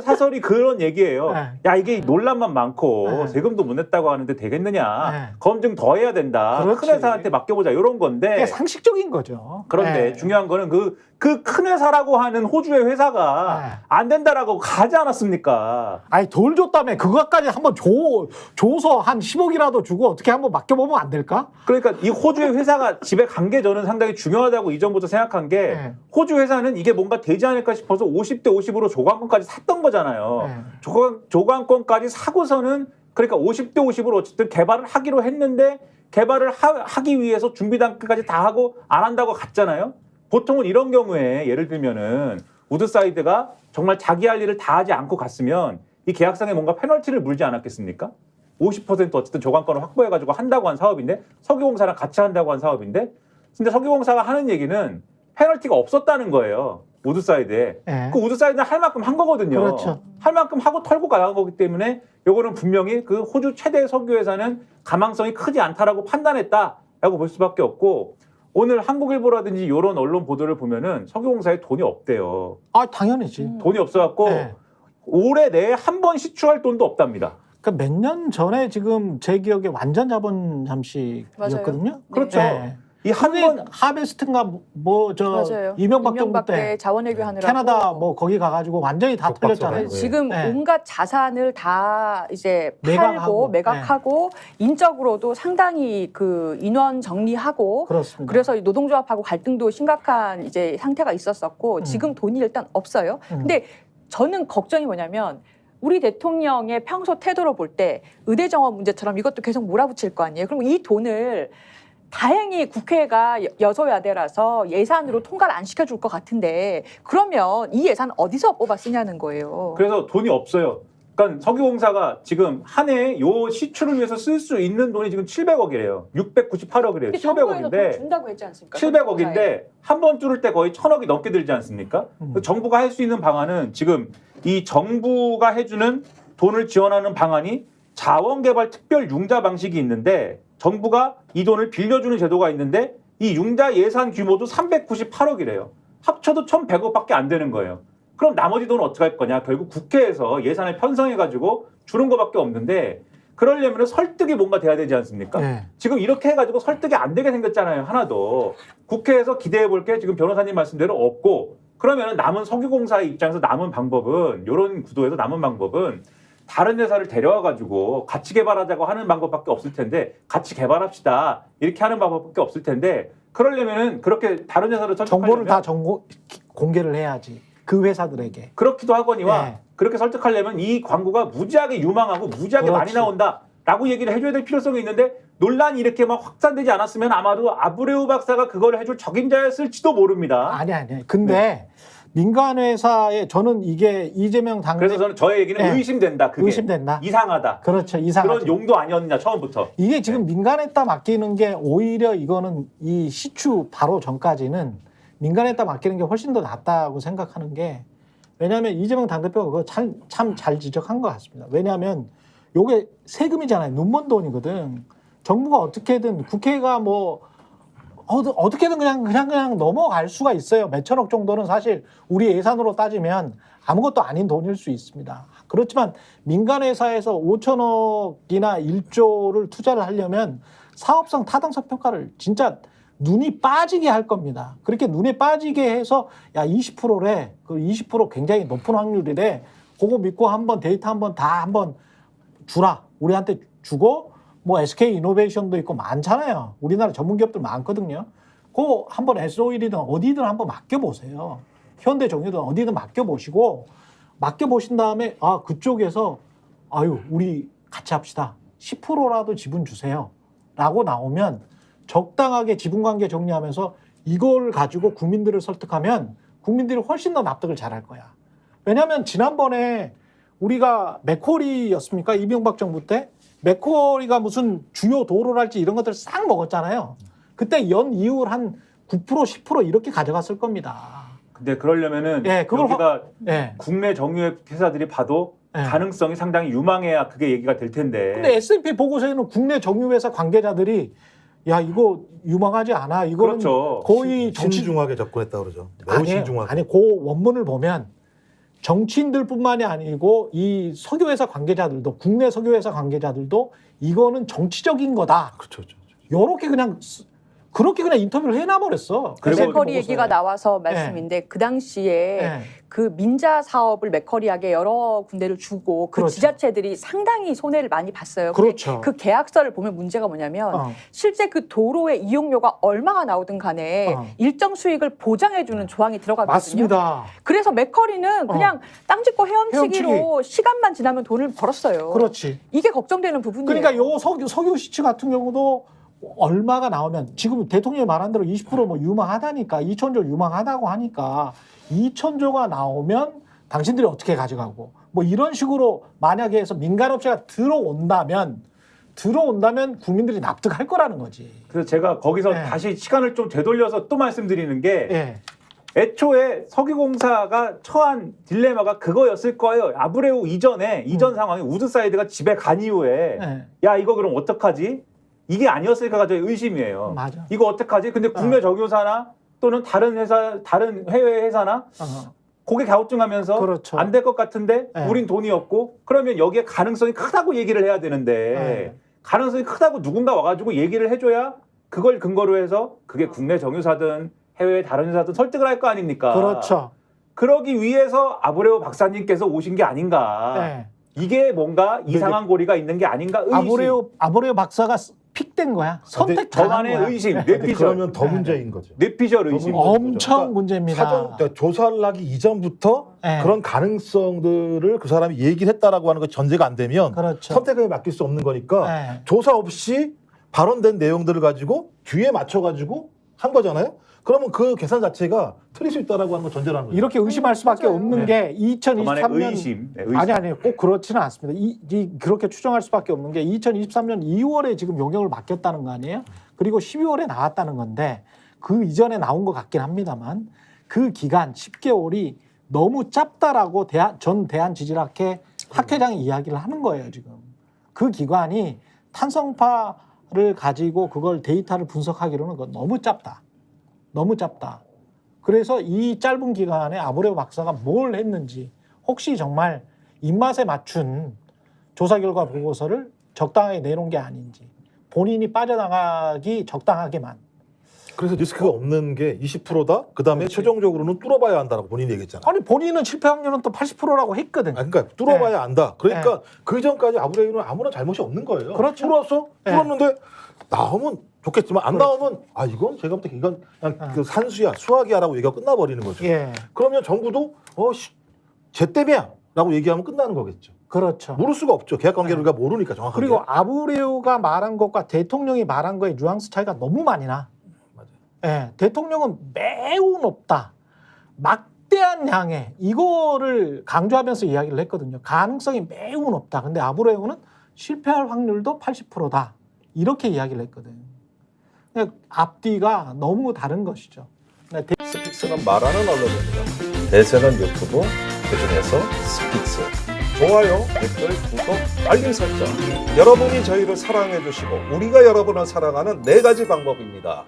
사설이 그런 얘기예요. 네. 야 이게 논란만 많고 네. 세금도 못 냈다고 하는데 되겠느냐. 네. 검증 더 해야 된다. 그렇지. 큰 회사한테 맡겨보자 이런 건데. 그게 상식적인 거죠. 그런데 네. 중요한 거는 그 큰 회사라고 하는 호주의 회사가 네. 안 된다라고 가지 않았습니까? 아니 돌 줬다며 그것까지 한번 줘서 한 10억이라도 주고 어떻게 한번 맡겨보면 안 될까? 그러니까 이 호주의 회사가 집에 간 게 저는 상당히 중요하다고 이전부터 생각한 게 네. 호주 회사는 이게 뭔가 되지 않을까 싶어서 50대 50으로 조강권까지 샀던 거잖아요. 네. 조강권까지 사고서는 그러니까 50대 50으로 어쨌든 개발을 하기로 했는데 개발을 하기 위해서 준비 단계까지 다 하고 안 한다고 갔잖아요. 보통은 이런 경우에 예를 들면은 우드사이드가 정말 자기 할 일을 다 하지 않고 갔으면 이 계약상에 뭔가 페널티를 물지 않았겠습니까? 50% 어쨌든 조강권을 확보해가지고 한다고 한 사업인데 석유공사랑 같이 한다고 한 사업인데 근데 석유공사가 하는 얘기는 페널티가 없었다는 거예요. 우드사이드에. 네. 그 우드사이드는 할 만큼 한 거거든요. 그렇죠. 할 만큼 하고 털고 가는 거기 때문에 요거는 분명히 그 호주 최대 석유회사는 가망성이 크지 않다라고 판단했다라고 볼 수밖에 없고 오늘 한국일보라든지 이런 언론 보도를 보면은 석유공사에 돈이 없대요. 아 당연히지. 돈이 없어갖고 네. 올해 내에 한 번 시추할 돈도 없답니다. 그러니까 몇 년 전에 지금 제 기억에 완전 자본 잠식이었거든요. 맞아요. 그렇죠. 네. 이 한 번 하베스트인가 뭐 저 맞아요. 이명박 정부 때 자원외교 하느라고 캐나다 뭐 거기 가가지고 완전히 다 독박서 털렸잖아요. 가지고. 지금 네. 온갖 자산을 다 이제 매각하고. 팔고 매각하고 인적으로도 상당히 그 인원 정리하고 그렇습니다. 그래서 이 노동조합하고 갈등도 심각한 이제 상태가 있었었고 지금 돈이 일단 없어요. 근데 저는 걱정이 뭐냐면 우리 대통령의 평소 태도로 볼 때 의대정원 문제처럼 이것도 계속 몰아붙일 거 아니에요. 그럼 이 돈을 다행히 국회가 여소야대라서 예산으로 통과를 안 시켜줄 것 같은데 그러면 이 예산 어디서 뽑아 쓰냐는 거예요. 그래서 돈이 없어요. 그러니까 석유공사가 지금 한 해에 요 시추를 위해서 쓸 수 있는 돈이 지금 700억이래요. 698억이래요. 정부에서 돈 700억인데 준다고 했지 않습니까? 700억인데 한 번 뚫을 때 거의 1000억이 넘게 들지 않습니까? 정부가 할 수 있는 방안은 지금 이 정부가 해주는 돈을 지원하는 방안이 자원개발 특별 융자 방식이 있는데 정부가 이 돈을 빌려주는 제도가 있는데 이 융자 예산 규모도 398억이래요. 합쳐도 1100억밖에 안 되는 거예요. 그럼 나머지 돈은 어떻게 할 거냐? 결국 국회에서 예산을 편성해가지고 주는 것밖에 없는데 그러려면 설득이 뭔가 돼야 되지 않습니까? 네. 지금 이렇게 해가지고 설득이 안 되게 생겼잖아요. 하나도. 국회에서 기대해 볼 게 지금 변호사님 말씀대로 없고 그러면 남은 석유공사의 입장에서 남은 방법은 이런 구도에서 남은 방법은 다른 회사를 데려와가지고 같이 개발하자고 하는 방법밖에 없을 텐데 같이 개발합시다 이렇게 하는 방법밖에 없을 텐데 그러려면은 그렇게 다른 회사를 정보를 설득하려면 다 공개를 해야지 그 회사들에게. 그렇기도 하거니와 네. 그렇게 설득하려면 이 광고가 무지하게 유망하고 무지하게 많이 그렇지. 나온다라고 얘기를 해줘야 될 필요성이 있는데 논란이 이렇게 막 확산되지 않았으면 아마도 아브레우 박사가 그걸 해줄 적임자였을지도 모릅니다. 아니. 근데 민간 회사에 저는 이게 이재명 당대 그래서 저는 저의 얘기는 네. 의심된다. 그게 의심된다. 이상하다. 그렇죠. 이상하죠. 그런 용도 아니었느냐 처음부터. 이게 지금 민간에다 맡기는 게 오히려 이거는 이 시추 바로 전까지는 민간에다 맡기는 게 훨씬 더 낫다고 생각하는 게 왜냐하면 이재명 당대표가 그거 참 잘 지적한 것 같습니다. 왜냐하면 요게 세금이잖아요. 눈먼 돈이거든. 정부가 어떻게든 국회가 뭐 어떻게든 그냥 넘어갈 수가 있어요. 몇천억 정도는 사실 우리 예산으로 따지면 아무것도 아닌 돈일 수 있습니다. 그렇지만 민간 회사에서 5천억이나 1조를 투자를 하려면 사업성 타당성 평가를 진짜 눈이 빠지게 할 겁니다. 그렇게 눈에 빠지게 해서 야 20%래. 그 20% 굉장히 높은 확률이래. 그거 믿고 한번 데이터 한번 다 한번 주라. 우리한테 주고 뭐 SK 이노베이션도 있고 많잖아요. 우리나라 전문 기업들 많거든요. 그거 한번 S-오일이든 어디든 한번 맡겨보세요. 현대정유든 어디든 맡겨보시고 맡겨보신 다음에 아 그쪽에서 아유 우리 같이 합시다. 10%라도 지분 주세요. 라고 나오면 적당하게 지분관계 정리하면서 이걸 가지고 국민들을 설득하면 국민들이 훨씬 더 납득을 잘할 거야. 왜냐하면 지난번에 우리가 맥쿼리였습니까? 이명박 정부 때 맥쿼리가 무슨 주요 도로랄지 이런 것들 싹 먹었잖아요. 그때 연 이율 한 9% 10% 이렇게 가져갔을 겁니다. 근데 그러려면은 예, 그걸 여기가 예. 국내 정유회 회사들이 봐도 예. 가능성이 상당히 유망해야 그게 얘기가 될 텐데. 근데 S&P 보고서에는 국내 정유회사 관계자들이 야 이거 유망하지 않아. 이거는 그렇죠. 거의 정치 신중하게 접근했다고 그러죠. 매우 아니에요. 신중하게. 아니 그 원문을 보면 정치인들뿐만이 아니고 이 석유회사 관계자들도 국내 석유회사 관계자들도 이거는 정치적인 거다. 그렇죠. 요렇게 그냥 그렇게 그냥 인터뷰를 해놔버렸어. 그리고 맥커리 얘기가 나와서 말씀인데 그 당시에 네. 그 민자 사업을 맥커리에게 여러 군데를 주고 그 그렇죠. 지자체들이 상당히 손해를 많이 봤어요. 그렇죠. 그 계약서를 보면 문제가 뭐냐면 실제 그 도로의 이용료가 얼마가 나오든 간에 일정 수익을 보장해주는 조항이 들어가거든요. 맞습니다. 그래서 맥커리는 그냥 땅 짓고 헤엄치기로 시간만 지나면 돈을 벌었어요. 그렇지. 이게 걱정되는 부분이에요. 그러니까 요 석유 시치 같은 경우도 얼마가 나오면 지금 대통령이 말한 대로 20%뭐 유망하다니까 2천조 유망하다고 하니까 2천조가 나오면 당신들이 어떻게 가져가고 뭐 이런 식으로 만약에 해서 민간업체가 들어온다면 국민들이 납득할 거라는 거지. 그래서 제가 거기서 네. 다시 시간을 좀 되돌려서 또 말씀드리는 게 예. 애초에 석유공사가 처한 딜레마가 그거였을 거예요. 아브레우 이전 상황에 우드사이드가 집에 간 이후에 예. 야 이거 그럼 어떡하지? 이게 아니었을까가 저의 의심이에요. 맞아. 이거 어떡하지? 근데 국내 정유사나 또는 다른 회사, 다른 해외 회사나 고개 갸우뚱하면서 그렇죠. 안 될 것 같은데 네. 우린 돈이 없고 그러면 여기에 가능성이 크다고 얘기를 해야 되는데 네. 가능성이 크다고 누군가 와가지고 얘기를 해줘야 그걸 근거로 해서 그게 국내 정유사든 해외 다른 회사든 설득을 할 거 아닙니까? 그렇죠. 그러기 위해서 아브레오 박사님께서 오신 게 아닌가. 예. 이게 뭔가 이상한 고리가 있는 게 아닌가 의심. 아브레오 박사가 픽된 거야. 선택 저만의 의심, 근데 뇌피셜. 그러면 더 문제인 거죠. 뇌피셜 의심. 엄청 그러니까 문제입니다. 그러니까 조사를 하기 이전부터 네. 그런 가능성들을 그 사람이 얘기를 했다라고 하는 거 전제가 안 되면 그렇죠. 선택에 맡길 수 없는 거니까 네. 조사 없이 발언된 내용들을 가지고 뒤에 맞춰가지고 한 거잖아요. 그러면 그 계산 자체가 틀릴 수 있다라고 하는 거 전제라는 거죠. 이렇게 의심할 수밖에 맞아요. 없는 네. 게 저만의 2023년 의심. 네, 의심. 아니 꼭 그렇지는 않습니다. 그렇게 추정할 수밖에 없는 게 2023년 2월에 지금 용역을 맡겼다는 거 아니에요? 그리고 12월에 나왔다는 건데 그 이전에 나온 것 같긴 합니다만 그 기간 10개월이 너무 짧다라고 전 대한지질학회 학회장이 이야기를 하는 거예요 지금. 그 기간이 탄성파를 가지고 그걸 데이터를 분석하기로는 그건 너무 짧다. 너무 짧다. 그래서 이 짧은 기간에 아브레오 박사가 뭘 했는지 혹시 정말 입맛에 맞춘 조사 결과 보고서를 적당하게 내놓은 게 아닌지 본인이 빠져나가기 적당하게만. 그래서 리스크가 없는 게 20%다. 그다음에 그렇지. 최종적으로는 뚫어봐야 한다라고 본인이 얘기했잖아요. 아니 본인은 실패 확률은 또 80%라고 했거든. 그러니까 뚫어봐야 안다. 그러니까 그 전까지 아브레이는 아무런 잘못이 없는 거예요. 그렇죠. 뚫었는데 나오면 좋겠지만 안 나오면 이건 제가 볼 때 이건 그냥 그 산수야 수학이야라고 얘기가 끝나버리는 거죠. 예, 그러면 정부도 쟤 때문이야라고 얘기하면 끝나는 거겠죠. 그렇죠. 모를 수가 없죠. 계약 관계를 우리가 모르니까 정확하게. 그리고 아브레오가 말한 것과 대통령이 말한 거의 뉘앙스 차이가 너무 많이 나. 맞아요. 예, 대통령은 매우 높다. 막대한 양해. 이거를 강조하면서 이야기를 했거든요. 가능성이 매우 높다. 근데 아브레오는 실패할 확률도 80%다. 이렇게 이야기를 했거든요. 그러니까 앞뒤가 너무 다른 것이죠. 스픽스는 말하는 언론입니다. 대세는 유튜브, 그중에서 스픽스. 좋아요, 댓글, 구독, 알림 설정. 여러분이 저희를 사랑해 주시고 우리가 여러분을 사랑하는 4가지 방법입니다.